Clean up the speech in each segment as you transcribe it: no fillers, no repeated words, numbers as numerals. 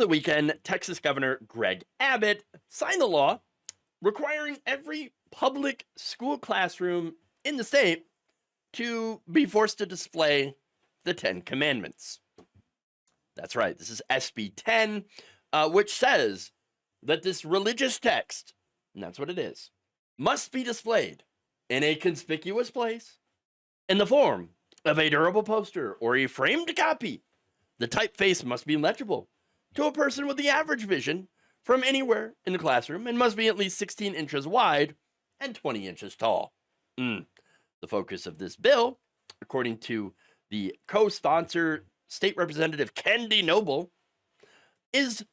the weekend, Texas Governor Greg Abbott signed a law requiring every public school classroom in the state to be forced to display the Ten Commandments. That's right, this is SB 10, which says that this religious text, and that's what it is, must be displayed in a conspicuous place in the form of a durable poster or a framed copy. The typeface must be legible to a person with the average vision from anywhere in the classroom and must be at least 16 inches wide and 20 inches tall. The focus of this bill, according to the co-sponsor, State Representative Kendi Noble, is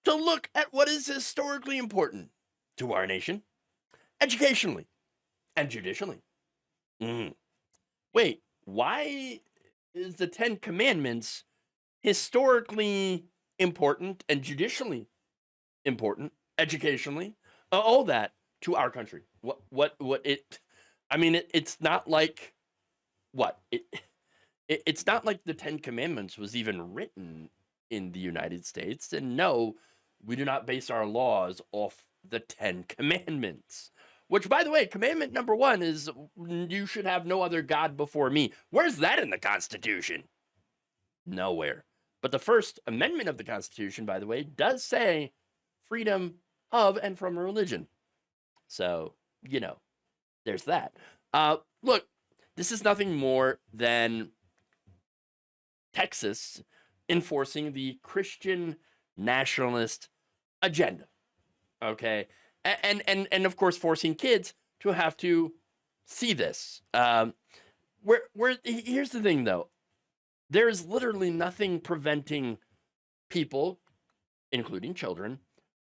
to look at what is historically important to our nation, educationally and judicially. Wait, why is the Ten Commandments historically important and judicially important, educationally, all that to our country? It's not like it's not like the Ten Commandments was even written in the United States. And no, we do not base our laws off the Ten Commandments. Which, by the way, commandment number 1 is you should have no other God before me. Where's that in the Constitution? Nowhere. But the First Amendment of the Constitution, by the way, does say freedom of and from religion. So, there's that. Look, this is nothing more than Texas enforcing the Christian nationalist agenda. Okay? And of course, forcing kids to have to see this. Here's the thing, though. There is literally nothing preventing people, including children,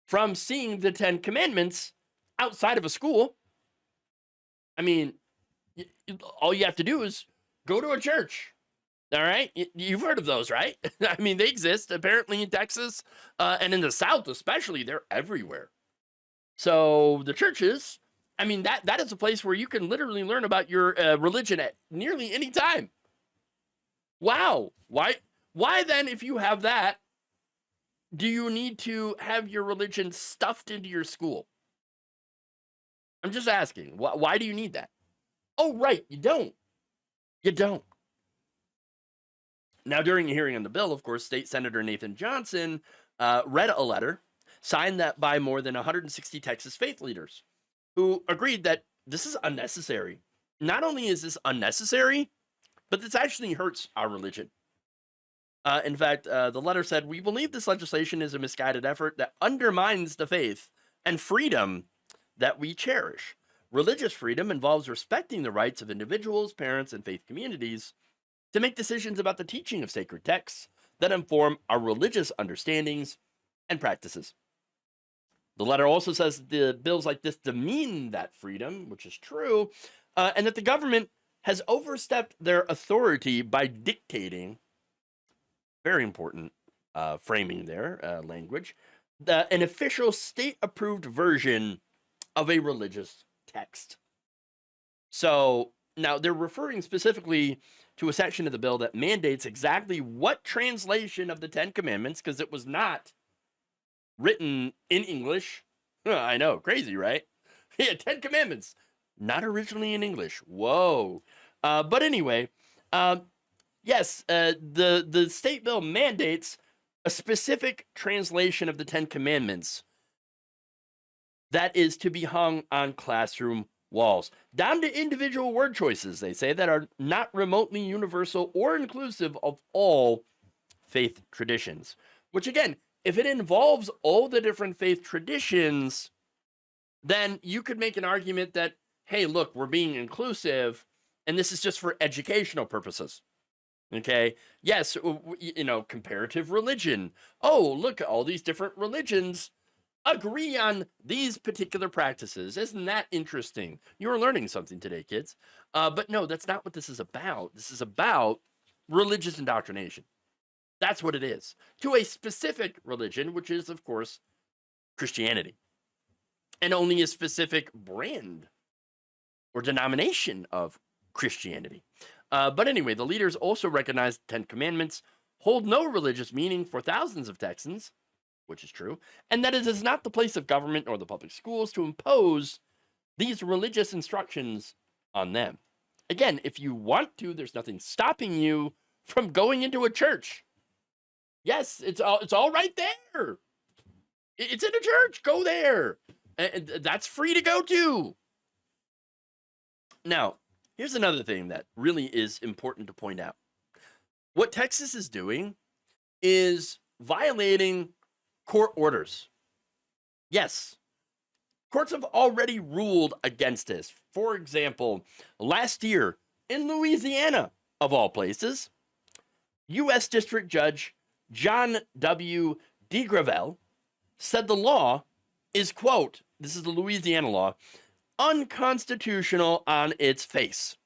from seeing the Ten Commandments outside of a school. I mean, all you have to do is go to a church. All right? You've heard of those, right? I mean, they exist apparently in Texas and in the South especially. They're everywhere. So the churches, I mean, that is a place where you can literally learn about your religion at nearly any time. Wow. Why then, if you have that, do you need to have your religion stuffed into your school? I'm just asking. Why do you need that? Oh, right. You don't. You don't. Now, during a hearing on the bill, of course, State Senator Nathan Johnson read a letter signed that by more than 160 Texas faith leaders who agreed that this is unnecessary. Not only is this unnecessary, but this actually hurts our religion. In fact, the letter said, "We believe this legislation is a misguided effort that undermines the faith and freedom that we cherish. Religious freedom involves respecting the rights of individuals, parents, and faith communities to make decisions about the teaching of sacred texts that inform our religious understandings and practices." The letter also says that the bills like this demean that freedom, which is true, and that the government has overstepped their authority by dictating, very important framing there, language, an official state-approved version of a religious text. So now they're referring specifically to a section of the bill that mandates exactly what translation of the Ten Commandments, because it was not written in English. I know, crazy, right? Yeah, Ten Commandments, not originally in English. Whoa. But anyway, yes, the state bill mandates a specific translation of the Ten Commandments that is to be hung on classroom walls, down to individual word choices, they say, that are not remotely universal or inclusive of all faith traditions. Which, again, if it involves all the different faith traditions, then you could make an argument that, hey, look, we're being inclusive, and this is just for educational purposes. Okay? Yes, comparative religion. Oh, look, all these different religions agree on these particular practices. Isn't that interesting? You're learning something today, kids. But no, that's not what this is about. This is about religious indoctrination. That's what it is. To a specific religion, which is, of course, Christianity. And only a specific brand or denomination of Christianity. But anyway, the leaders also recognize the Ten Commandments hold no religious meaning for thousands of Texans, which is true, and that it is not the place of government or the public schools to impose these religious instructions on them. Again, if you want to, there's nothing stopping you from going into a church. Yes, it's all right there. It's in a church. Go there. And that's free to go to. Now, here's another thing that really is important to point out. What Texas is doing is violating court orders. Yes, courts have already ruled against this. For example, last year in Louisiana, of all places, U.S. District Judge John W. DeGravel said the law is, quote, this is the Louisiana law, unconstitutional on its face.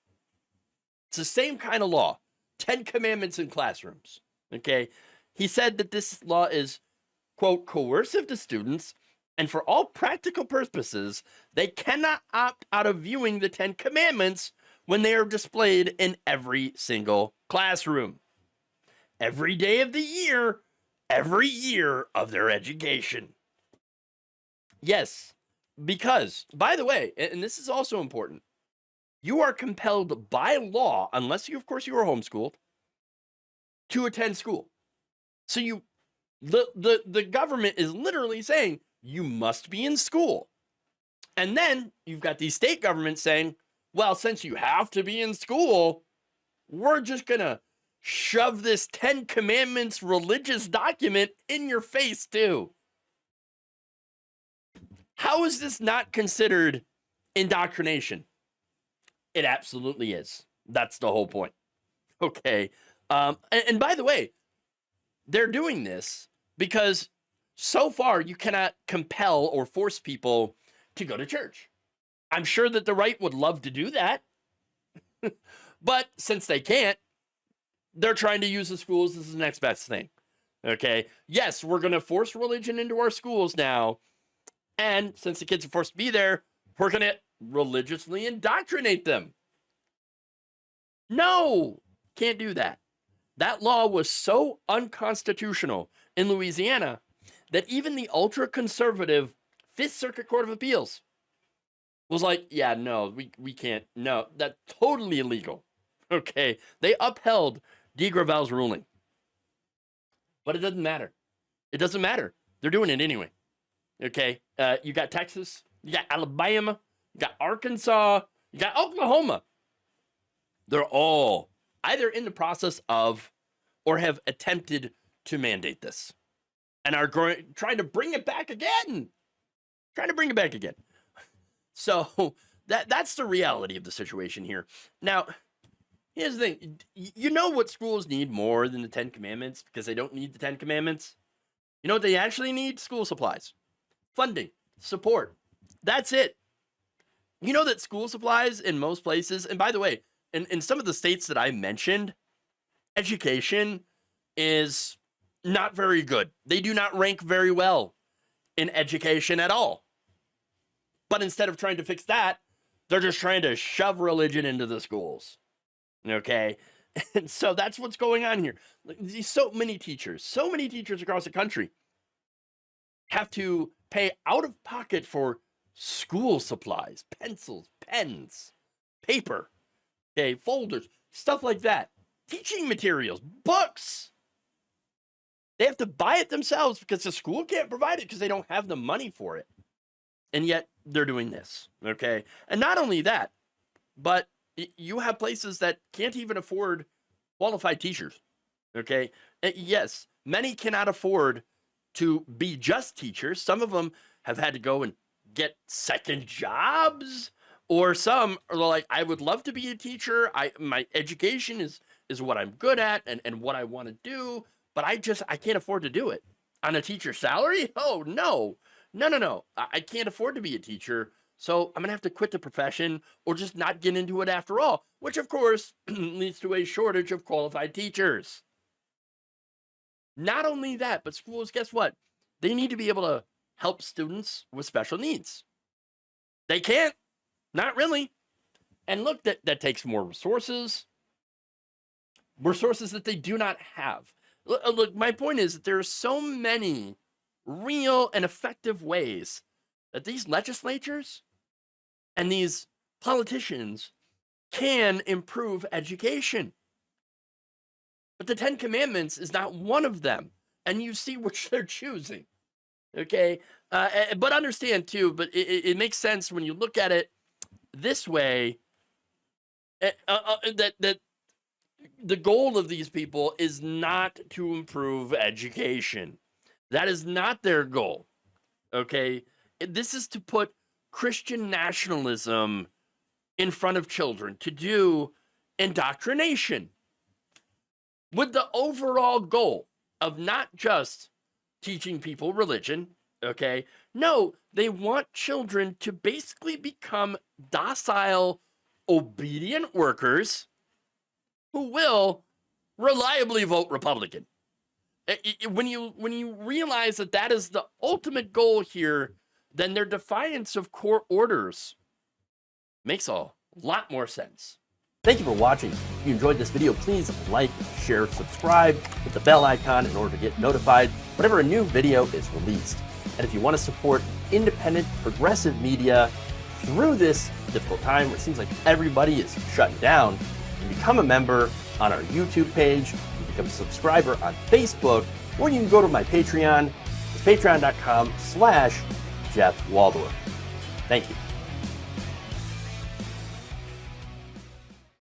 It's the same kind of law, 10 commandments in classrooms, okay? He said that this law is, quote, coercive to students, and for all practical purposes, they cannot opt out of viewing the 10 commandments when they are displayed in every single classroom. Every day of the year, every year of their education. Yes, because, by the way, and this is also important, you are compelled by law, unless you, of course, you are homeschooled, to attend school. So the government is literally saying you must be in school. And then you've got these state governments saying, well, since you have to be in school, we're just going to shove this 10 commandments religious document in your face too. How is this not considered indoctrination? It absolutely is. That's the whole point. Okay. And by the way, they're doing this because so far you cannot compel or force people to go to church. I'm sure that the right would love to do that. But since they can't, they're trying to use the schools as the next best thing. Okay. Yes, we're going to force religion into our schools now. And since the kids are forced to be there, we're going to religiously indoctrinate them. No, can't do that. That law was so unconstitutional in Louisiana that even the ultra-conservative Fifth Circuit Court of Appeals was like, yeah, no, we can't. No, that's totally illegal. Okay, they upheld DeGravel's ruling. But it doesn't matter. It doesn't matter. They're doing it anyway. Okay, you got Texas, you got Alabama, you got Arkansas, you got Oklahoma. They're all either in the process of or have attempted to mandate this and are trying to bring it back again. So that's the reality of the situation here. Now, here's the thing. You know what schools need more than the 10 commandments because they don't need the 10 commandments? You know what they actually need? School supplies. Funding, support. That's it. You know that school supplies in most places, and by the way, in some of the states that I mentioned, education is not very good. They do not rank very well in education at all. But instead of trying to fix that, they're just trying to shove religion into the schools. Okay? And so that's what's going on here. So many teachers across the country have to pay out of pocket for school supplies, pencils, pens, paper, okay, folders, stuff like that. Teaching materials, books. They have to buy it themselves because the school can't provide it because they don't have the money for it. And yet they're doing this, okay? And not only that, but you have places that can't even afford qualified teachers, okay? And yes, many cannot afford to be just teachers. Some of them have had to go and get second jobs, or some are like, I would love to be a teacher. My education is what I'm good at and what I want to do, but I can't afford to do it. On a teacher's salary? Oh, no. I can't afford to be a teacher, so I'm going to have to quit the profession or just not get into it after all, which of course leads to a shortage of qualified teachers. Not only that, but schools, guess what? They need to be able to help students with special needs. They can't. Not really. And look, that takes more resources that they do not have. Look, my point is that there are so many real and effective ways that these legislatures and these politicians can improve education. But the 10 Commandments is not one of them. And you see which they're choosing. Okay? But understand, too, but it makes sense when you look at it this way, that the goal of these people is not to improve education. That is not their goal. Okay? This is to put Christian nationalism in front of children, to do indoctrination, with the overall goal of not just teaching people religion, okay? No, they want children to basically become docile, obedient workers who will reliably vote Republican. When you realize that that is the ultimate goal here, then their defiance of court orders makes a lot more sense. Thank you for watching. If you enjoyed this video, please like, share, subscribe, hit the bell icon in order to get notified whenever a new video is released. And if you want to support independent, progressive media through this difficult time where it seems like everybody is shutting down, you can become a member on our YouTube page, you can become a subscriber on Facebook, or you can go to my Patreon. It's patreon.com/Jeff Waldorf. Thank you.